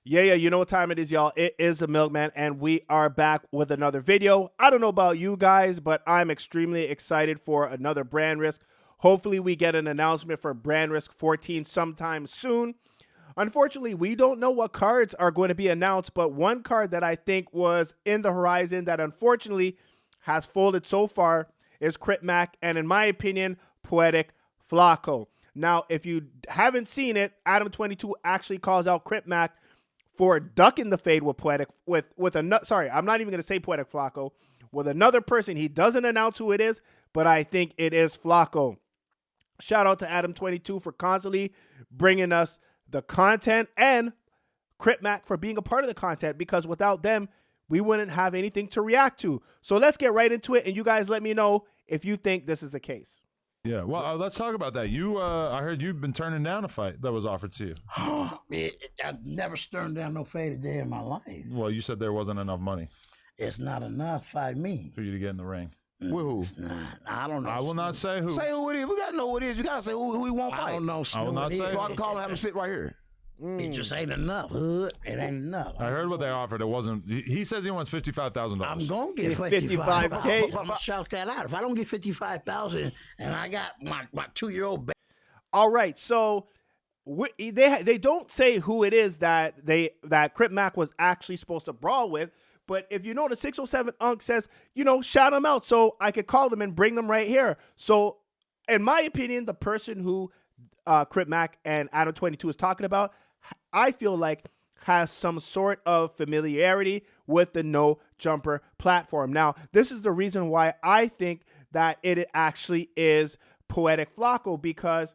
Yeah, you know what time it is, y'all. It is the Milkman, and we are back with another video. I don't know about you guys, but I'm extremely excited for another Brandrisk. Hopefully, we get an announcement for Brandrisk 14 sometime soon. Unfortunately, we don't know what cards are going to be announced, but one card that I think was in the horizon that unfortunately has folded so far is cripmac, and in my opinion, Poetic Flakko. Now, if you haven't seen it, Adam22 actually calls out cripmac for ducking the fade with sorry, I'm not even going to say Poetic Flakko, with another person. He doesn't announce who it is, but I think it is Flakko. Shout out to Adam22 for constantly bringing us the content, and cripmac for being a part of the content, because without them, we wouldn't have anything to react to. So let's get right into it, and you guys let me know if you think this is the case. Yeah, well, let's talk about that. I heard you've been turning down a fight that was offered to you. I've never turned down no fade a day in my life. Well, you said there wasn't enough money. It's not enough, fight me. For you to get in the ring. With who? I don't know. I will not say who. Say who it is. We gotta know who it is. You gotta say who he won't fight. I don't know. I will not say. So I can call him, have him sit right here. It just ain't enough, hood. It ain't enough. I heard what they offered. It wasn't. He says he wants $55,000. I'm gonna get 55K. I'm gonna shout that out. If I don't get 55,000, and I got my 2-year-old baby. All right, so they don't say who it is that cripmac was actually supposed to brawl with. But if you know, the 607 Unk says, shout them out so I could call them and bring them right here. So, in my opinion, the person who cripmac and Adam22 is talking about, I feel like has some sort of familiarity with the No Jumper platform. Now, this is the reason why I think that it actually is Poetic Flakko, because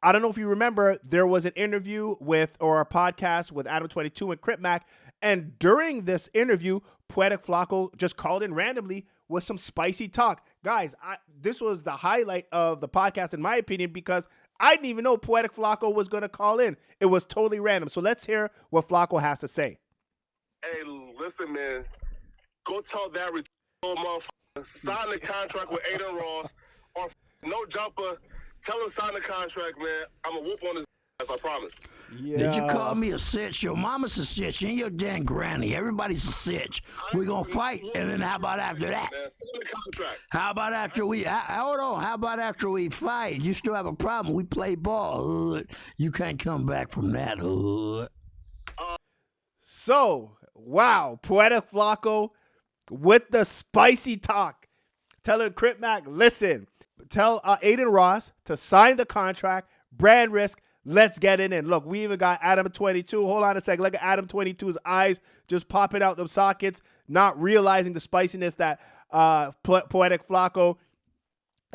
I don't know if you remember, there was an interview or a podcast with Adam22 and cripmac, and during this interview, Poetic Flakko just called in randomly with some spicy talk. Guys, this was the highlight of the podcast, in my opinion, because I didn't even know Poetic Flakko was going to call in. It was totally random. So let's hear what Flakko has to say. Hey, listen, man. Go tell that motherfucker, sign the contract with Aiden Ross, or No Jumper. Tell him sign the contract, man. I'm going to whoop on his ass, I promise. Yeah. Did you call me a sitch? Your mama's a sitch, and your damn granny. Everybody's a sitch. We're going to fight, and then how about after that? Man, sign the contract. How about after we, hold on, how about after we fight? You still have a problem. We play ball, hood. You can't come back from that, hood. So, wow, Poetic Flakko with the spicy talk, telling cripmac, listen, tell Aiden Ross to sign the contract, Brandrisk, let's get it in. Look, we even got Adam22. Hold on a sec. Look at Adam22's eyes just popping out them sockets, not realizing the spiciness that Poetic Flakko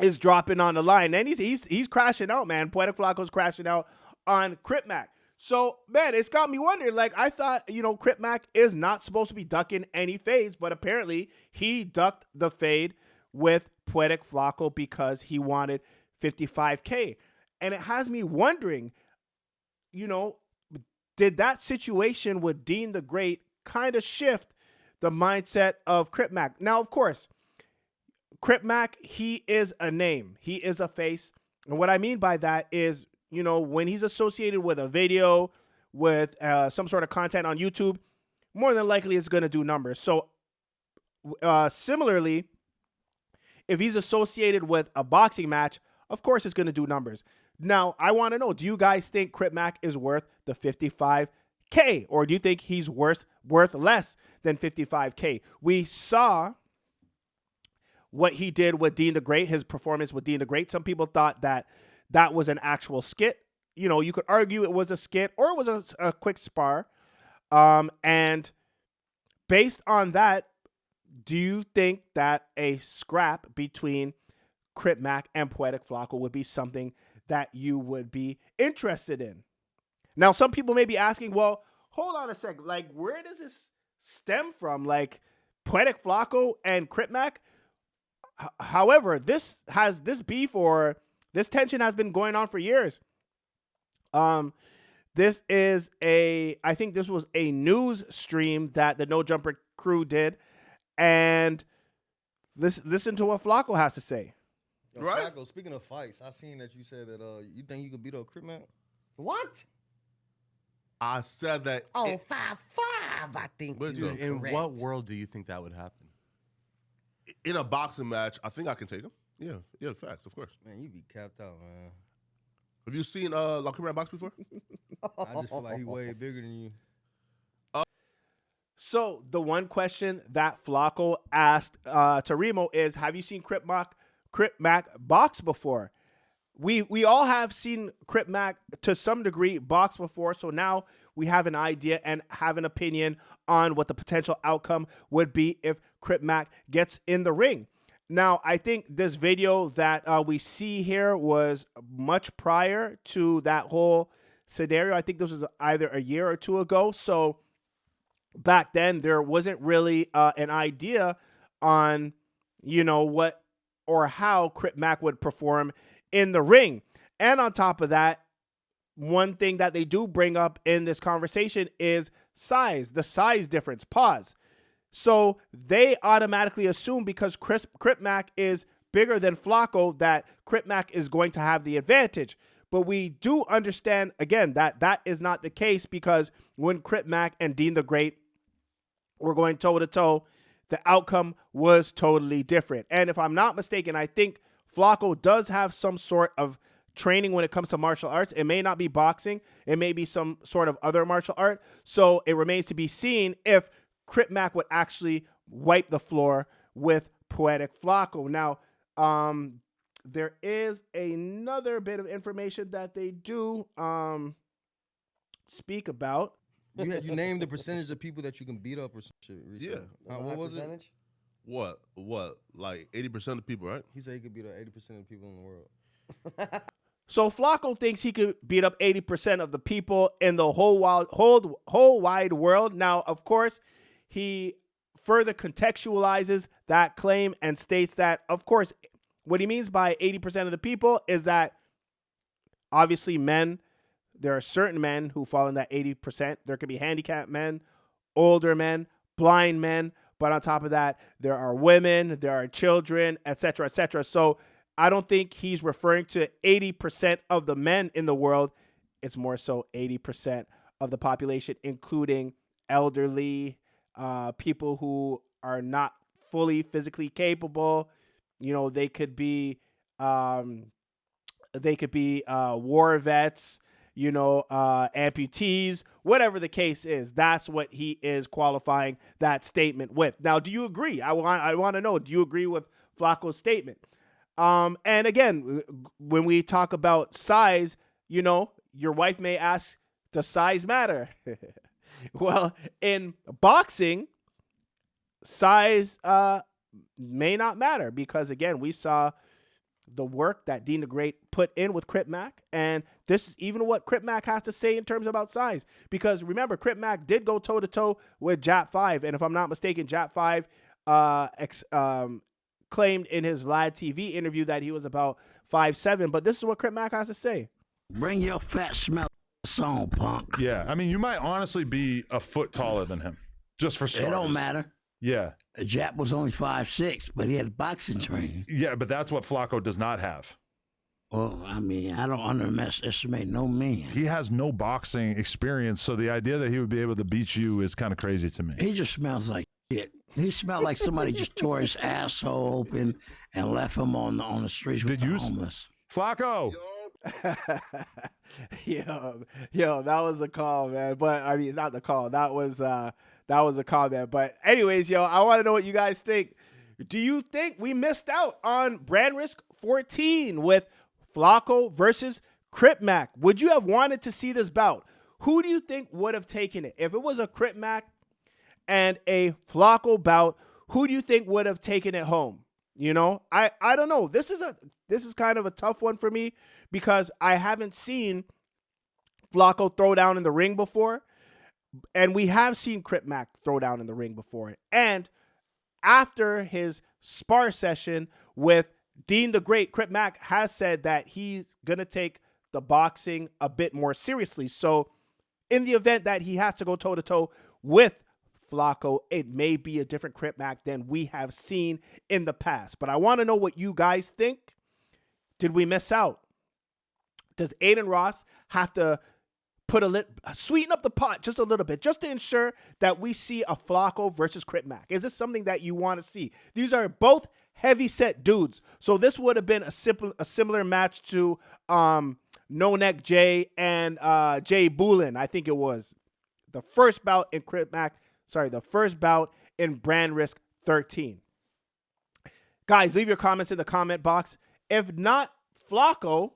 is dropping on the line. And he's crashing out, man. Poetic Flakko's crashing out on cripmac. So, man, it's got me wondering. Like, I thought, cripmac is not supposed to be ducking any fades, but apparently he ducked the fade with Poetic Flakko because he wanted 55K. And it has me wondering, did that situation with Dean the Great kind of shift the mindset of cripmac? Now, of course, cripmac, he is a name. He is a face. And what I mean by that is, when he's associated with a video, with some sort of content on YouTube, more than likely it's going to do numbers. So, similarly, if he's associated with a boxing match, of course it's going to do numbers. Now, I want to know, do you guys think cripmac is worth the 55K? Or do you think he's worth less than 55K? We saw what he did with Dean the Great, his performance with Dean the Great. Some people thought that was an actual skit. You could argue it was a skit or it was a quick spar. And based on that, do you think that a scrap between cripmac and Poetic Flakko would be something that you would be interested in? Now, some people may be asking, well, hold on a sec. Like, where does this stem from? Like, Poetic Flakko and cripmac? However, this beef or this tension has been going on for years. This is I think this was a news stream that the No Jumper crew did. And listen to what Flakko has to say. Yo, Right. Flakko, speaking of fights, I seen that you said that you think you could beat up cripmac. What? I said that. Oh, 5'5", I think What you're the- In correct. what world do you think that would happen? In a boxing match, I think I can take him. Yeah, facts, of course. Man, you be capped out, man. Have you seen Crip box before? I just feel like he way bigger than you. So the one question that Flakko asked to Remo is, have you seen cripmac box before? We all have seen cripmac to some degree box before, so now we have an idea and have an opinion on what the potential outcome would be if cripmac gets in the ring. Now, I think this video that we see here was much prior to that whole scenario. I think this was either a year or two ago. So back then, there wasn't really an idea on, what or how cripmac would perform in the ring. And on top of that, one thing that they do bring up in this conversation is size, the size difference. Pause. So they automatically assume because cripmac is bigger than Flakko that cripmac is going to have the advantage. But we do understand, again, that that is not the case, because when cripmac and Dean the Great were going toe-to-toe, the outcome was totally different. And if I'm not mistaken, I think Flakko does have some sort of training when it comes to martial arts. It may not be boxing. It may be some sort of other martial art. So it remains to be seen if cripmac would actually wipe the floor with Poetic Flakko. Now, there is another bit of information that they do speak about. You named the percentage of people that you can beat up or some shit recently. Yeah. What was it? Percentage? What? Like 80% of people, right? He said he could beat up 80% of the people in the world. So Flakko thinks he could beat up 80% of the people in the whole wide world. Now, of course, he further contextualizes that claim and states that, of course, what he means by 80% of the people is that obviously men, there are certain men who fall in that 80%. There could be handicapped men, older men, blind men, but on top of that, there are women, there are children, etc., etc. So I don't think he's referring to 80% of the men in the world. It's more so 80% of the population, including elderly, people who are not fully physically capable. They could be war vets, amputees, whatever the case is. That's what he is qualifying that statement with. Now, do you agree? I want to know, do you agree with Flakko's statement? And again, when we talk about size, your wife may ask, does size matter? Well, in boxing, size may not matter, because again, we saw the work that Dean the Great put in with cripmac, and this is even what cripmac has to say in terms about size. Because remember, cripmac did go toe-to-toe with Jap 5, and if I'm not mistaken, Jap 5 claimed in his live TV interview that he was about 5'7", but this is what cripmac has to say. Bring your fat smell on, punk. Yeah, I mean, you might honestly be a foot taller than him, just for starters. It don't matter. Yeah. Jap was only 5'6", but he had boxing training. Yeah, but that's what Flakko does not have. Well, I mean, I don't underestimate no man. He has no boxing experience, so the idea that he would be able to beat you is kind of crazy to me. He just smells like shit. He smelled like somebody just tore his asshole open and left him on the streets with the homeless. Flakko! Yo, that was a call, man. But I mean, not the call. That was a comment. But anyways, I want to know what you guys think. Do you think we missed out on Brandrisk 14 with Flakko versus cripmac? Would you have wanted to see this bout? Who do you think would have taken it? If it was a cripmac and a Flakko bout, who do you think would have taken it home? I don't know. This is kind of a tough one for me, because I haven't seen Flakko throw down in the ring before, and we have seen cripmac throw down in the ring before. And after his spar session with Dean the Great, cripmac has said that he's gonna take the boxing a bit more seriously. So in the event that he has to go toe-to-toe with Flakko, it may be a different cripmac than we have seen in the past. But I want to know what you guys think. Did we miss out? Does Aiden Ross have to sweeten up the pot just a little bit, just to ensure that we see a Flakko versus Cripmac? Is this something that you want to see? These are both heavy set dudes, so this would have been a similar match to No Neck Jay and Jay Boolin. I think it was the first bout in the first bout in Brandrisk 13. Guys, leave your comments in the comment box. If not Flakko,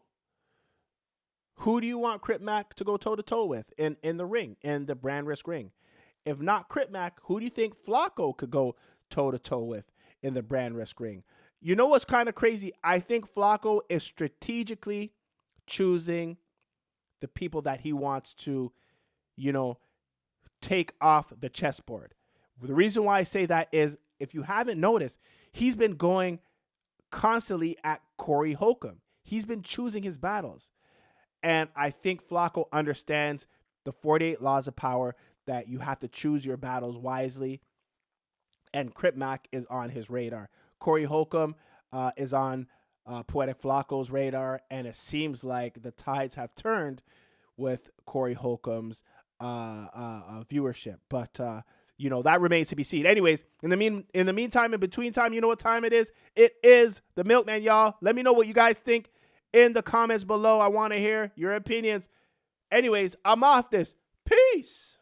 who do you want Cripmac to go toe-to-toe with in the ring, in the Brandrisk ring? If not Cripmac, who do you think Flakko could go toe-to-toe with in the Brandrisk ring? You know what's kind of crazy? I think Flakko is strategically choosing the people that he wants to, take off the chessboard. The reason why I say that is, if you haven't noticed, he's been going constantly at Corey Holcomb. He's been choosing his battles. And I think Flakko understands the 48 laws of power, that you have to choose your battles wisely. And Cripmac is on his radar. Corey Holcomb is on Poetic Flakko's radar. And it seems like the tides have turned with Corey Holcomb's viewership. But, that remains to be seen. Anyways, in the meantime, in between time, you know what time it is? It is the Milkman, y'all. Let me know what you guys think in the comments below. I want to hear your opinions. Anyways, I'm off this. Peace.